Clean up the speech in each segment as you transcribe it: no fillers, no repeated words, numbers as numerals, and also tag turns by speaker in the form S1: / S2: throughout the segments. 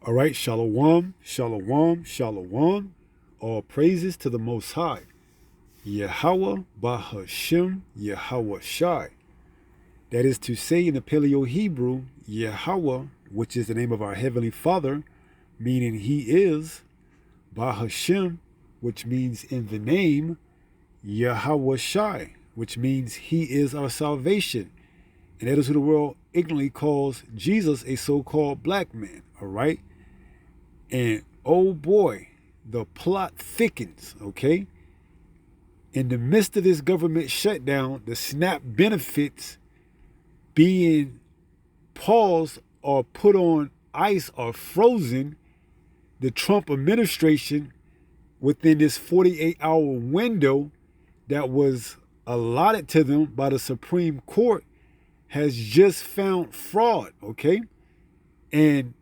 S1: All right, shalom, shalom, shalom. All praises to the Most High. Yahweh Bahashem Yahweh Shai. That is to say in the Paleo Hebrew, Yahweh, which is the name of our Heavenly Father, meaning He is, Bahashem, which means in the name, Yahweh Shai, which means He is our salvation. And that is who the world ignorantly calls Jesus a so-called black man, all right? And oh boy, the plot thickens, okay? In the midst of this government shutdown, the SNAP benefits being paused or put on ice or frozen, the Trump administration, within this 48-hour window that was allotted to them by the Supreme Court, has just found fraud, okay? And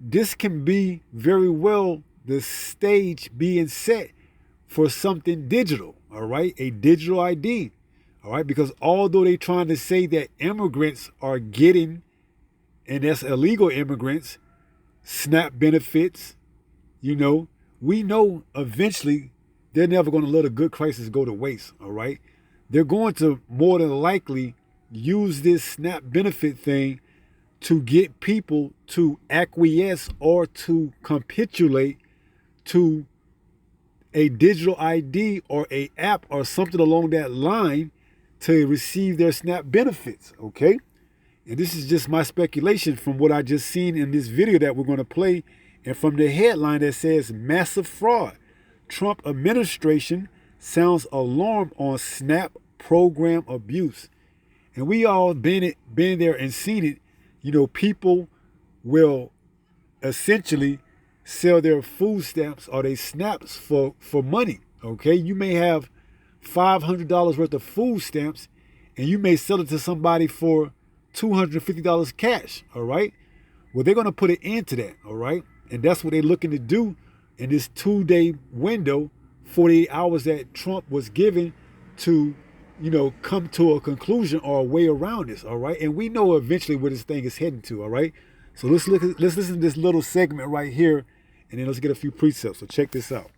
S1: this can be very well the stage being set for something digital, all right? A digital ID, all right? Because although they're trying to say that immigrants are getting, and that's illegal immigrants, SNAP benefits, we know eventually they're never going to let a good crisis go to waste, all right? They're going to more than likely use this SNAP benefit thing to get people to acquiesce or to capitulate to a digital ID or a app or something along that line to receive their SNAP benefits, okay? And this is just my speculation from what I just seen in this video that we're going to play, and from the headline that says massive fraud. Trump administration sounds alarm on SNAP program abuse. And we all been there and seen it. People will essentially sell their food stamps or their snaps for money, okay? You may have $500 worth of food stamps and you may sell it to somebody for $250 cash, all right? Well, they're going to put an end to that, all right? And that's what they're looking to do in this 2-day window, 48 hours that Trump was given to come to a conclusion or a way around this, all right? And we know eventually where this thing is heading to, all right? So let's listen to this little segment right here, and then let's get a few precepts. So check this out.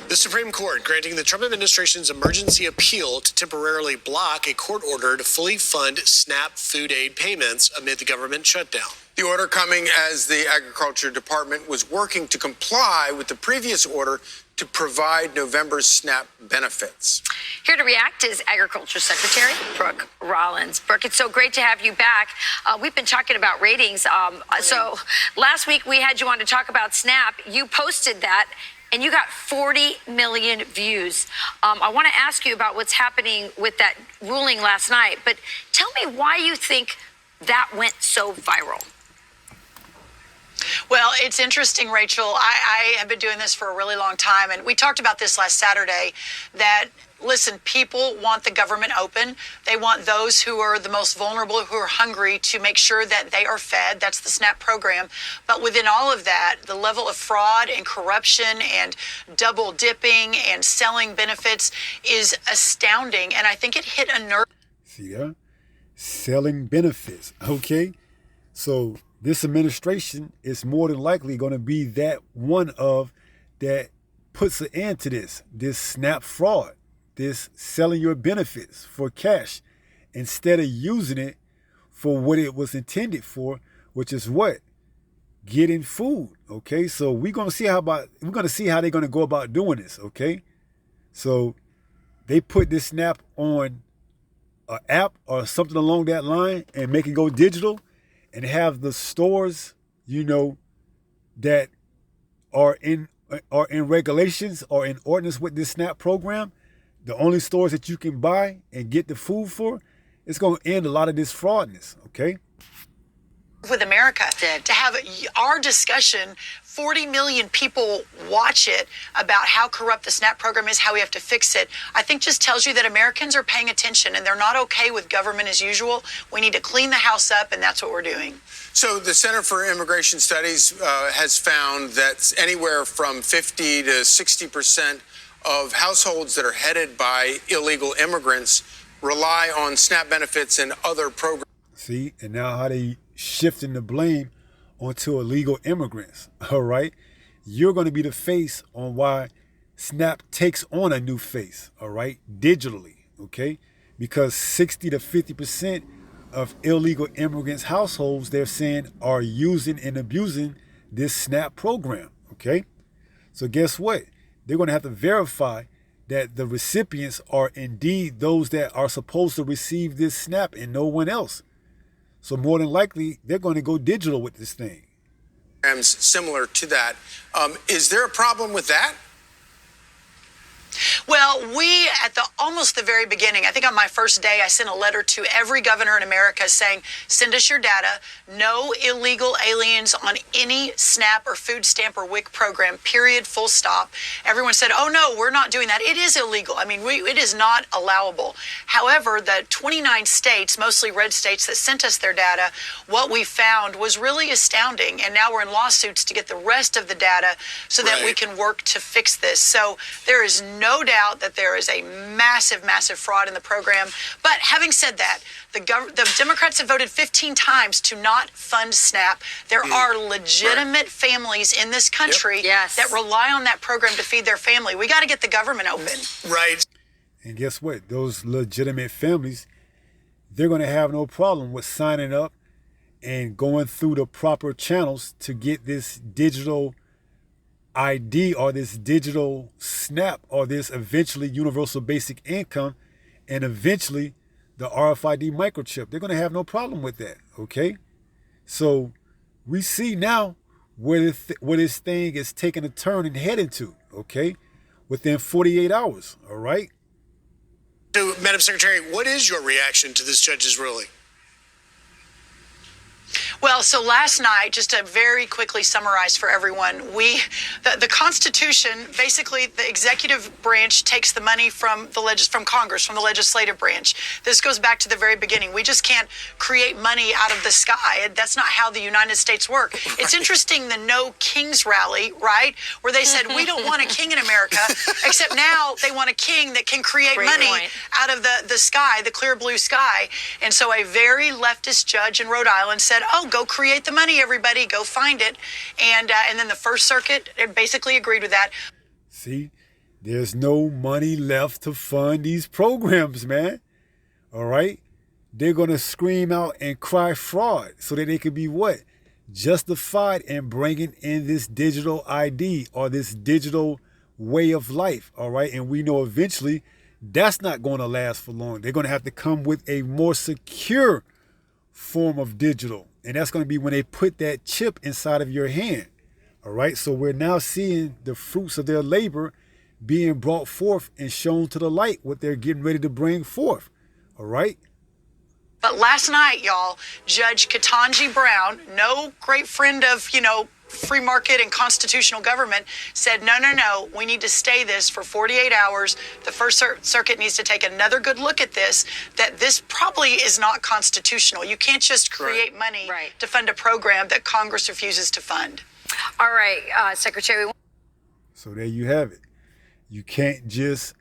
S2: The Supreme Court granting the Trump administration's emergency appeal to temporarily block a court order to fully fund SNAP food aid payments amid the government shutdown.
S3: The order coming as the Agriculture Department was working to comply with the previous order to provide November's SNAP benefits.
S4: Here to react is Agriculture Secretary Brooke Rollins. Brooke, it's so great to have you back. We've been talking about ratings. So last week we had you on to talk about SNAP. You posted that, and you got 40 million views. I want to ask you about what's happening with that ruling last night, but tell me why you think that went so viral.
S5: Well, it's interesting, Rachel. I have been doing this for a really long time, and we talked about this last Saturday, that, listen, people want the government open. They want those who are the most vulnerable, who are hungry, to make sure that they are fed. That's the SNAP program. But within all of that, the level of fraud and corruption and double dipping and selling benefits is astounding, and I think it hit a nerve.
S1: See that? Selling benefits, okay? So this administration is more than likely going to be that one of that puts an end to this SNAP fraud, this selling your benefits for cash instead of using it for what it was intended for, which is what? Getting food, okay? So we're going to see how they're going to go about doing this, okay? So they put this SNAP on an app or something along that line and make it go digital, and have the stores, that are in regulations or in ordinance with this SNAP program, the only stores that you can buy and get the food for, it's going to end a lot of this fraudness, okay?
S5: With America, to have our discussion, 40 million people watch it, about how corrupt the SNAP program is, how we have to fix it, I think just tells you that Americans are paying attention and they're not okay with government as usual. We need to clean the house up, and that's what we're doing.
S3: So the Center for Immigration Studies has found that anywhere from 50 to 60% of households that are headed by illegal immigrants rely on SNAP benefits and other programs.
S1: See, and now how they shifting the blame onto illegal immigrants, all right? You're going to be the face on why SNAP takes on a new face, all right, digitally, okay? Because 60 to 50% of illegal immigrants' households, they're saying, are using and abusing this SNAP program, okay? So guess what? They're going to have to verify that the recipients are indeed those that are supposed to receive this SNAP and no one else. So more than likely, they're going to go digital with this thing.
S3: Similar to that. Is there a problem with that?
S5: Well, we, at almost the very beginning, I think on my first day, I sent a letter to every governor in America saying, send us your data. No illegal aliens on any SNAP or food stamp or WIC program, period, full stop. Everyone said, oh, no, we're not doing that. It is illegal. I mean, it is not allowable. However, the 29 states, mostly red states that sent us their data, what we found was really astounding. And now we're in lawsuits to get the rest of the data so that we can work to fix this. So there is no doubt that there is a massive, massive fraud in the program. But having said that, the Democrats have voted 15 times to not fund SNAP. There are legitimate families in this country that rely on that program to feed their family. We got to get the government open.
S3: Right.
S1: And guess what? Those legitimate families, they're going to have no problem with signing up and going through the proper channels to get this digital ID or this digital SNAP or this eventually universal basic income and eventually the RFID microchip. They're going to have no problem with that, okay? So we see now where this thing is taking a turn and heading to, okay? Within 48 hours, all right?
S2: So, Madam Secretary, what is your reaction to this judge's ruling?
S5: Well, so last night, just to very quickly summarize for everyone, the Constitution, basically the executive branch takes the money from Congress, from the legislative branch. This goes back to the very beginning. We just can't create money out of the sky. That's not how the United States work. It's interesting, the No Kings rally, right, where they said, we don't want a king in America, except now they want a king that can create money out of the sky, the clear blue sky. And so a very leftist judge in Rhode Island said, oh, go create the money, everybody. Go find it. And then the First Circuit basically agreed with that.
S1: See, there's no money left to fund these programs, man. All right? They're going to scream out and cry fraud so that they can be what? Justified in bringing in this digital ID or this digital way of life. All right? And we know eventually that's not going to last for long. They're going to have to come with a more secure form of digital. And that's going to be when they put that chip inside of your hand. All right. So we're now seeing the fruits of their labor being brought forth and shown to the light, what they're getting ready to bring forth. All right.
S5: But last night, y'all, Judge Ketanji Brown, no great friend of, free market and constitutional government, said, no, we need to stay this for 48 hours. The First Circuit needs to take another good look at this, that this probably is not constitutional. You can't just create money to fund a program that Congress refuses to fund.
S4: All right, Secretary.
S1: So there you have it. You can't just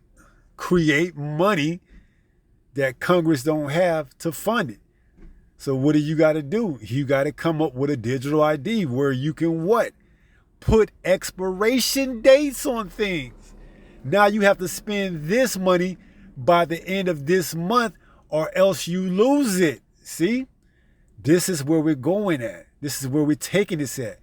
S1: create money that Congress don't have to fund it. So what do you got to do? You got to come up with a digital ID where you can what? Put expiration dates on things. Now you have to spend this money by the end of this month or else you lose it. See? This is where we're going at. This is where we're taking this at.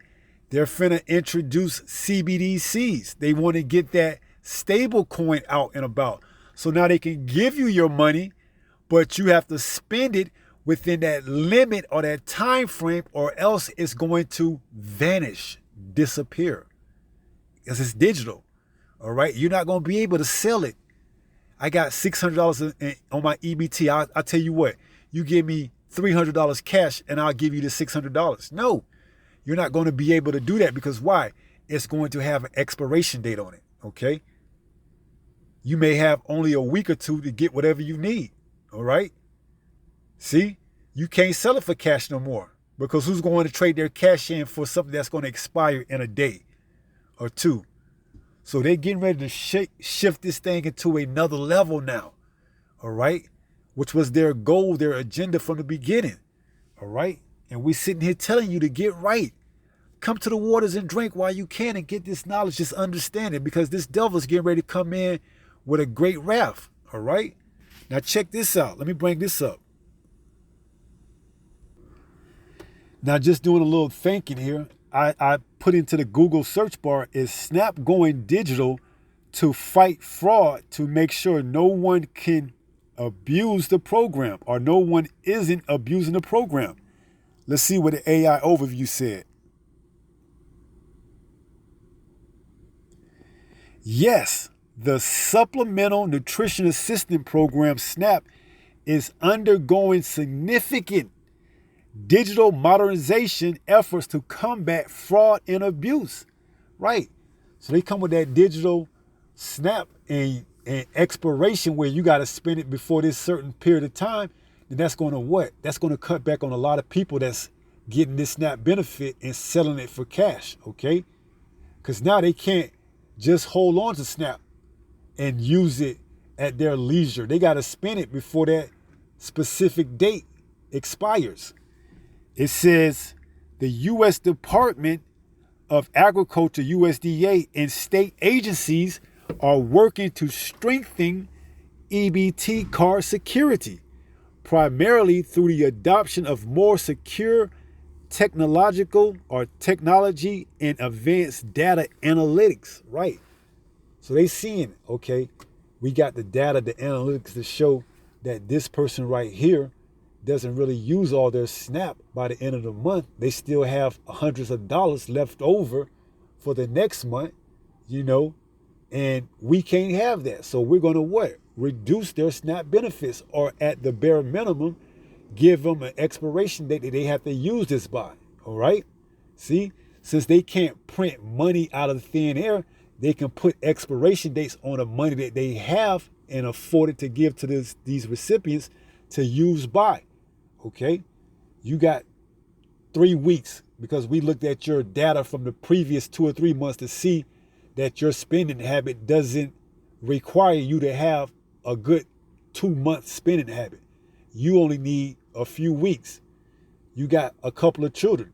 S1: They're finna introduce CBDCs. They want to get that stable coin out and about. So now they can give you your money, but you have to spend it within that limit or that time frame, or else it's going to vanish, disappear. Because it's digital. All right? You're not going to be able to sell it. I got $600 on my EBT. I'll tell you what, you give me $300 cash and I'll give you the $600. No, you're not going to be able to do that because why? It's going to have an expiration date on it. Okay? You may have only a week or two to get whatever you need. All right? See, you can't sell it for cash no more because who's going to trade their cash in for something that's going to expire in a day or two? So they're getting ready to shift this thing into another level now. All right, which was their goal, their agenda from the beginning. All right? And we're sitting here telling you to get right. Come to the waters and drink while you can and get this knowledge, just understand it, because this devil is getting ready to come in with a great wrath. All right? Now check this out. Let me bring this up. Now just doing a little thinking here, I put into the Google search bar, is Snap going digital to fight fraud, to make sure no one can abuse the program, or no one isn't abusing the program? Let's see what the AI overview said. Yes, the Supplemental Nutrition Assistance Program, SNAP, is undergoing significant digital modernization efforts to combat fraud and abuse. Right. So they come with that digital SNAP and expiration where you got to spend it before this certain period of time. Then that's going to what? That's going to cut back on a lot of people that's getting this SNAP benefit and selling it for cash. Okay. Because now they can't just hold on to SNAP and use it at their leisure. They got to spend it before that specific date expires. It says the U.S. Department of Agriculture, USDA, and state agencies are working to strengthen EBT card security, primarily through the adoption of more secure technology and advanced data analytics. Right. So they seeing, okay, we got the data, the analytics to show that this person right here doesn't really use all their SNAP by the end of the month. They still have hundreds of dollars left over for the next month, and we can't have that. So we're going to what? Reduce their SNAP benefits, or at the bare minimum, give them an expiration date that they have to use this by. All right? See, since they can't print money out of thin air, they can put expiration dates on the money that they have and afford it to give to these recipients to use by. Okay? You got 3 weeks, because we looked at your data from the previous 2 or 3 months to see that your spending habit doesn't require you to have a good 2-month spending habit. You only need a few weeks. You got a couple of children.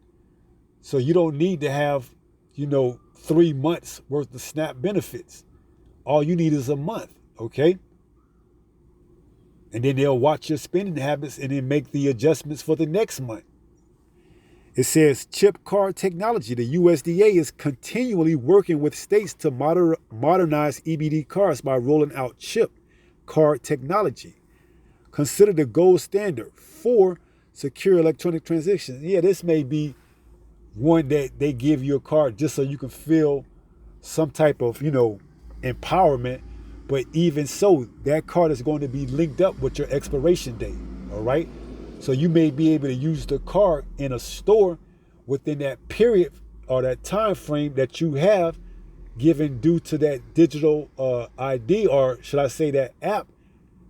S1: So you don't need to have, 3 months worth of SNAP benefits. All you need is a month, okay? And then they'll watch your spending habits and then make the adjustments for the next month. It says chip card technology. The USDA is continually working with states to modernize EBT cards by rolling out chip card technology, considered the gold standard for secure electronic transactions. Yeah, this may be one that they give you a card just so you can feel some type of, empowerment. But even so, that card is going to be linked up with your expiration date. All right. So you may be able to use the card in a store within that period or that time frame that you have given due to that digital ID, or should I say that app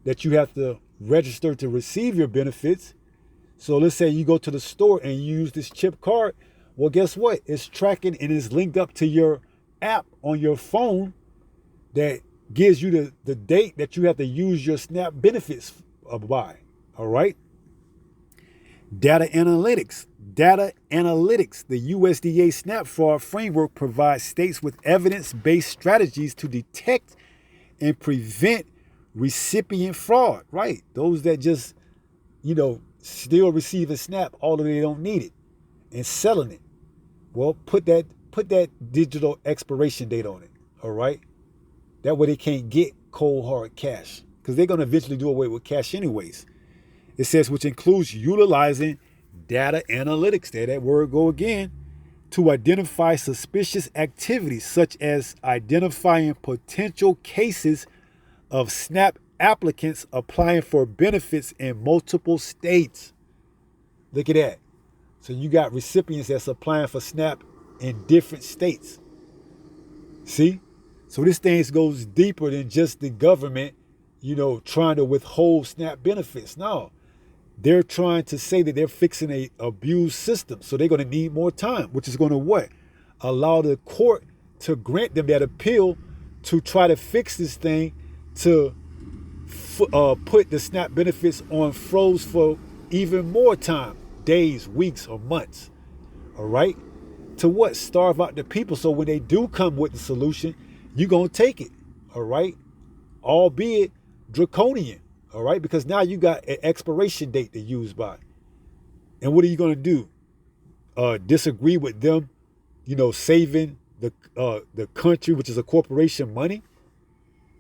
S1: that you have to register to receive your benefits. So let's say you go to the store and you use this chip card. Well, guess what? It's tracking and is linked up to your app on your phone that gives you the date that you have to use your SNAP benefits by. All right. Data analytics. The USDA SNAP fraud framework provides states with evidence-based strategies to detect and prevent recipient fraud. Right. Those that just, still receive a SNAP, although they don't need it, and selling it. Well, put that digital expiration date on it. All right. That way they can't get cold hard cash, because they're going to eventually do away with cash anyways. It says, which includes utilizing data analytics, there that word go again, to identify suspicious activities, such as identifying potential cases of SNAP applicants applying for benefits in multiple states. Look at that. So you got recipients that's applying for SNAP in different states. See? So this thing goes deeper than just the government, trying to withhold SNAP benefits. No, they're trying to say that they're fixing a abused system. So they're going to need more time, which is going to what? Allow the court to grant them that appeal to try to fix this thing, to put the SNAP benefits on froze for even more time, days, weeks, or months. All right? To what? Starve out the people. So when they do come with the solution, you're going to take it. All right? Albeit draconian. All right? Because now you got an expiration date to use by. And what are you going to do? Disagree with them, saving the country, which is a corporation, money,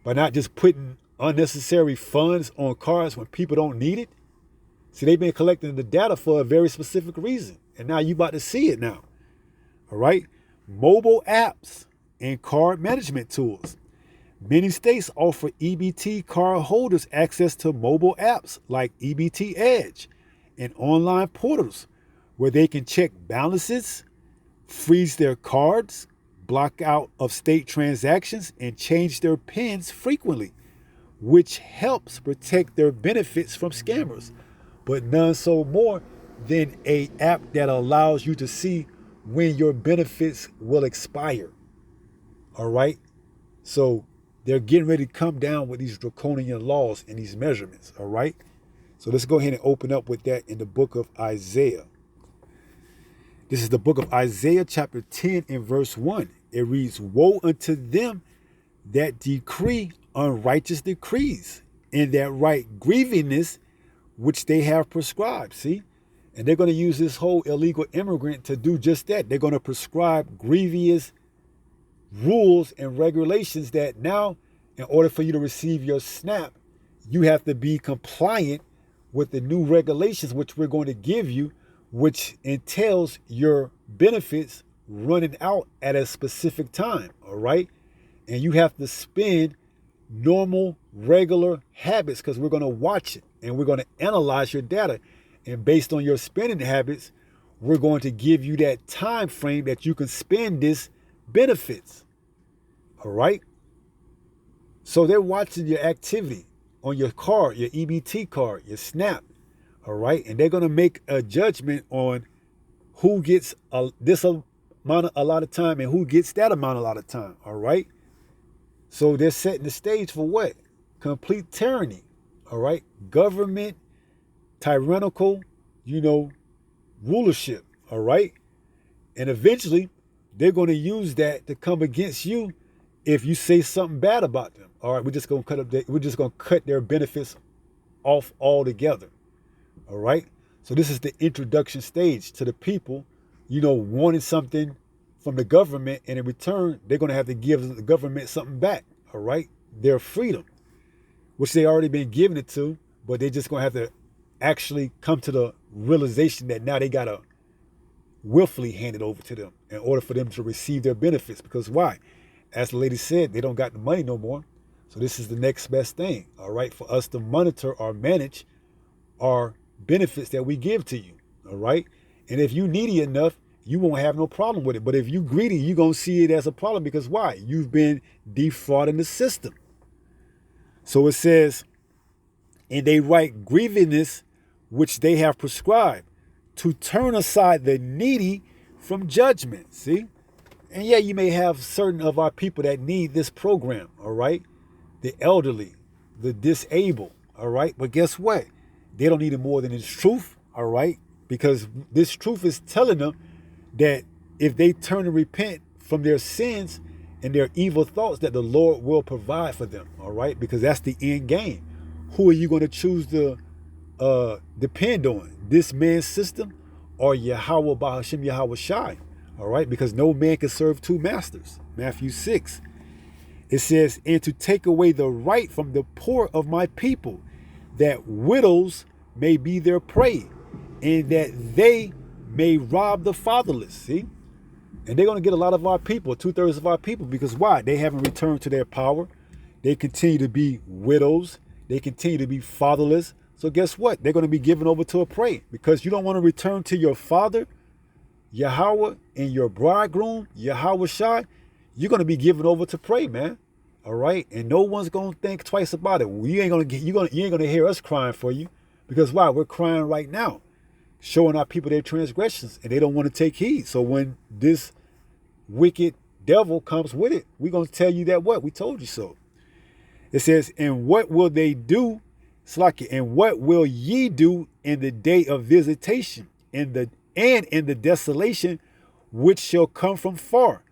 S1: by not just putting unnecessary funds on cars when people don't need it? See, they've been collecting the data for a very specific reason. And now you about to see it now. All right? Mobile apps and card management tools. Many states offer EBT card holders access to mobile apps like EBT Edge and online portals where they can check balances, freeze their cards, block out of state transactions, and change their PINs frequently, which helps protect their benefits from scammers. But none so more than an app that allows you to see when your benefits will expire. All right? So they're getting ready to come down with these draconian laws and these measurements. All right? So let's go ahead and open up with that in the book of Isaiah. This is the book of Isaiah chapter 10 and verse 1. It reads, "Woe unto them that decree unrighteous decrees, and that write grievousness which they have prescribed." See? And they're going to use this whole illegal immigrant to do just that. They're going to prescribe grievous rules and regulations that now, in order for you to receive your SNAP, you have to be compliant with the new regulations, which we're going to give you, which entails your benefits running out at a specific time, all right? And you have to spend normal, regular habits, because we're going to watch it and we're going to analyze your data. And based on your spending habits, we're going to give you that time frame that you can spend this benefits, all right? So they're watching your activity on your card, your EBT card, your SNAP, all right? And they're going to make a judgment on who gets this amount a lot of time and who gets that amount a lot of time, all right? So they're setting the stage for what? Complete tyranny, all right? Government, tyrannical, rulership, all right? And eventually, they're going to use that to come against you if you say something bad about them. All right, we're just going to cut their benefits off altogether. All right? So this is the introduction stage to the people, wanting something from the government, and in return, they're going to have to give the government something back. All right? Their freedom, which they already been giving it to, but they're just going to have to actually come to the realization that now they got to willfully hand it over to them in order for them to receive their benefits. Because why? As the lady said, they don't got the money no more. So this is the next best thing, all right, for us to monitor or manage our benefits that we give to you, all right? And if you needy enough, you won't have no problem with it. But if you greedy, you're going to see it as a problem, because why? You've been defrauding the system. So it says, "And they write grievousness which they have prescribed, to turn aside the needy from judgment." See? And yeah, you may have certain of our people that need this program, all right? The elderly, the disabled, all right? But guess what? They don't need it more than this truth, all right? Because this truth is telling them that if they turn and repent from their sins and their evil thoughts, that the Lord will provide for them, all right? Because that's the end game. Who are you going to choose to depend on? This man's system or Yahweh Bahashim Yahweh Shai? All right, because no man can serve two masters. Matthew 6. It says, "And to take away the right from the poor of my people, that widows may be their prey, and that they may rob the fatherless." See? And they're going to get a lot of our people, 2/3 of our people, because why? They haven't returned to their power. They continue to be widows. They continue to be fatherless. So guess what? They're going to be given over to a prey, because you don't want to return to your father, Yahweh, and your bridegroom, Yahweh Shai. You're going to be given over to prey, man. All right? And no one's going to think twice about it. You ain't going to hear us crying for you, because why? We're crying right now, showing our people their transgressions, and they don't want to take heed. So when this wicked devil comes with it, we're going to tell you that what? We told you so. It says, "And what will they do Slakia, and what will ye do in the day of visitation, in the desolation which shall come from far?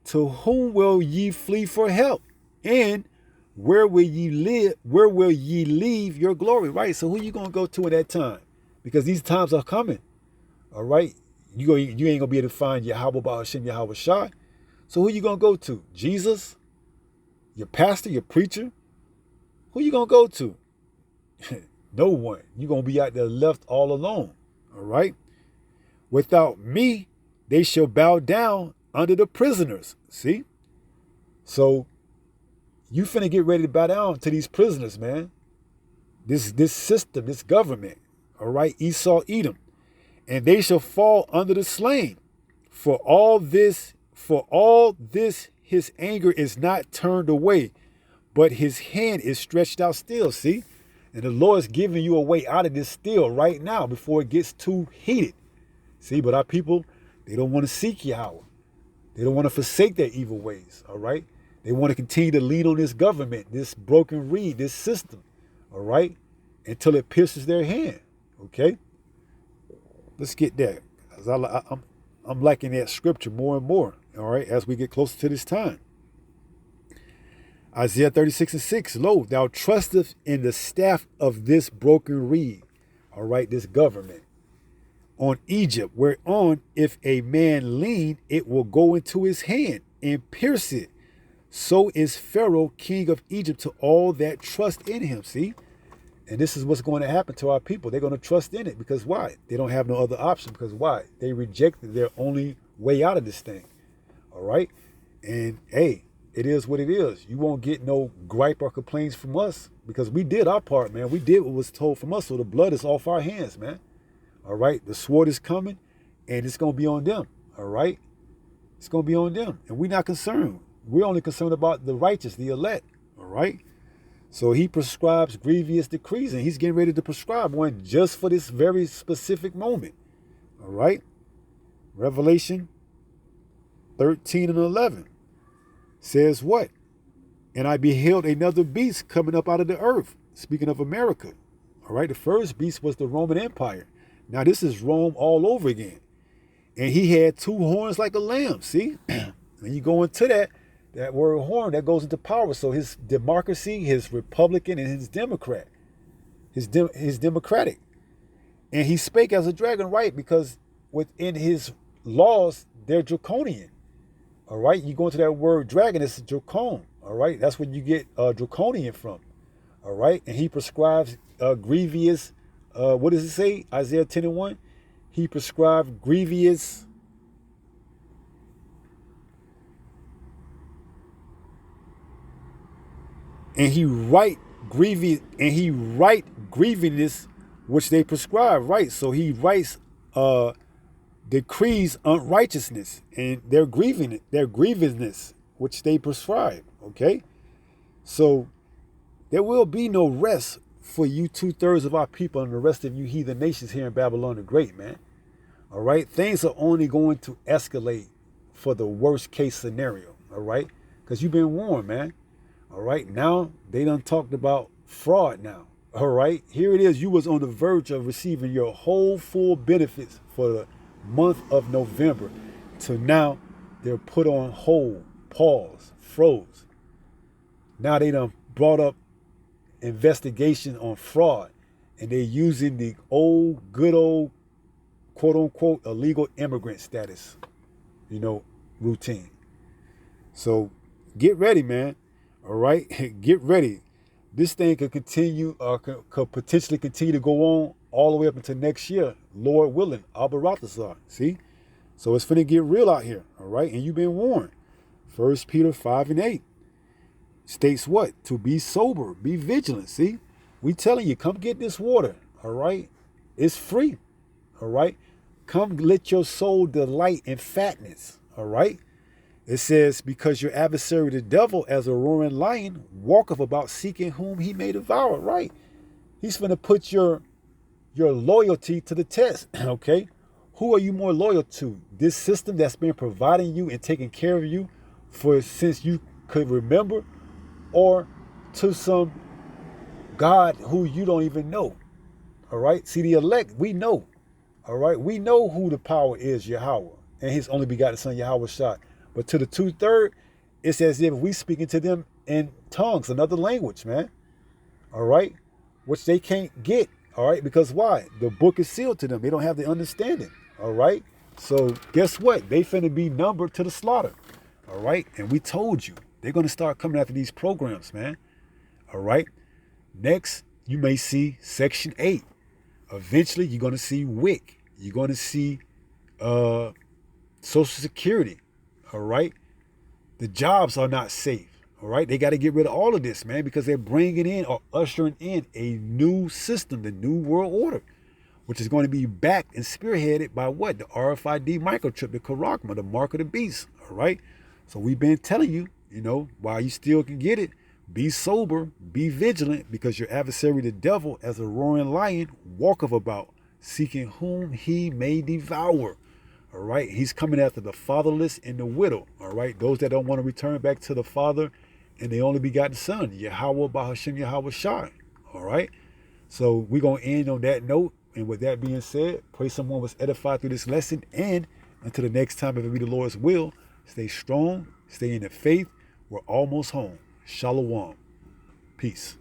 S1: To whom will ye flee for help? And where will ye live? Where will ye leave your glory? Right. So who you gonna go to in that time? Because these times are coming. All right. You ain't gonna be able to find Yahweh Ba'ashem Yahweh Shai. So who you gonna go to? Jesus? Your pastor? Your preacher? Who you gonna go to? No one. You're going to be out there left all alone. All right. Without me, they shall bow down under the prisoners. See? So you finna get ready to bow down to these prisoners, man. This system, this government. All right. Esau, Edom. And they shall fall under the slain. For all this, his anger is not turned away, but his hand is stretched out still. See? And the Lord is giving you a way out of this still right now before it gets too heated. See, but our people, they don't want to seek Yahweh. They don't want to forsake their evil ways, all right? They want to continue to lean on this government, this broken reed, this system, all right? Until it pierces their hand, okay? Let's get that. I'm liking that scripture more and more, all right, as we get closer to this time. Isaiah 36:6, lo, thou trustest in the staff of this broken reed, all right, this government, on Egypt, whereon if a man lean, it will go into his hand and pierce it. So is Pharaoh, king of Egypt, to all that trust in him. See? And this is what's going to happen to our people. They're going to trust in it because why? They don't have no other option because why? They rejected their only way out of this thing, all right? And hey, it is what it is. You won't get no gripe or complaints from us because we did our part, man. We did what was told from us. So the blood is off our hands, man. All right. The sword is coming and it's going to be on them. All right. It's going to be on them. And we're not concerned. We're only concerned about the righteous, the elect. All right. So he prescribes grievous decrees and he's getting ready to prescribe one just for this very specific moment. All right. Revelation 13:11. Says what? And I beheld another beast coming up out of the earth. Speaking of America. All right. The first beast was the Roman Empire. Now this is Rome all over again. And he had two horns like a lamb. See? And you go into that word horn, that goes into power. So his democracy, his Republican, and his Democrat. His Democratic. And he spake as a dragon, right? Because within his laws, they're draconian. All right, you go into that word dragon, it's dracon. All right, that's where you get draconian from. All right, and he prescribes grievous, what does it say? Isaiah 10:1. He prescribed grievous, and he write grievousness, which they prescribe. Right, so he writes decrees unrighteousness and their grievousness, which they prescribe. Okay, so there will be no rest for you 2/3 of our people and the rest of you heathen nations here in Babylon the Great, man. All right, things are only going to escalate for the worst case scenario. All right, because you've been warned, man. All right, now they done talked about fraud. Now, all right, here it is. You was on the verge of receiving your whole full benefits for the month of November to now they're put on hold, pause, froze. Now they done brought up investigation on fraud and they're using the good old quote unquote illegal immigrant status, routine. So get ready, man. All right, get ready. This thing could continue, could potentially continue to go on all the way up until next year, Lord willing, Abaratazar. See? So it's finna get real out here, all right? And you've been warned. 1 Peter 5:8 states what? To be sober, be vigilant. See? We telling you, come get this water, all right? It's free, all right? Come let your soul delight in fatness, all right? It says, because your adversary, the devil, as a roaring lion, walketh about seeking whom he may devour, right? He's finna put your loyalty to the test, okay? Who are you more loyal to? This system that's been providing you and taking care of you since you could remember, or to some God who you don't even know. All right. See, the elect, we know. All right. We know who the power is, Yahweh, and his only begotten son, Yahweh Shai. But to the 2/3, it's as if we speaking to them in tongues, another language, man. All right. Which they can't get. All right. Because why? The book is sealed to them. They don't have the understanding. All right. So guess what? They finna be numbered to the slaughter. All right. And we told you, they're going to start coming after these programs, man. All right. Next, you may see Section 8. Eventually, you're going to see WIC. You're going to see Social Security. All right. The jobs are not safe. All right. They got to get rid of all of this, man, because they're bringing in or ushering in a new system, the New World Order, which is going to be backed and spearheaded by what? The RFID microchip, the Karagma, the mark of the beast. All right. So we've been telling you, while you still can get it, be sober, be vigilant, because your adversary, the devil, as a roaring lion, walketh about, seeking whom he may devour. All right. He's coming after the fatherless and the widow. All right. Those that don't want to return back to the Father and the only begotten Son, Yahweh Bahashem Yahweh Shai. All right. So we're going to end on that note. And with that being said, pray someone was edified through this lesson. And until the next time, if it be the Lord's will, stay strong, stay in the faith. We're almost home. Shalom. Peace.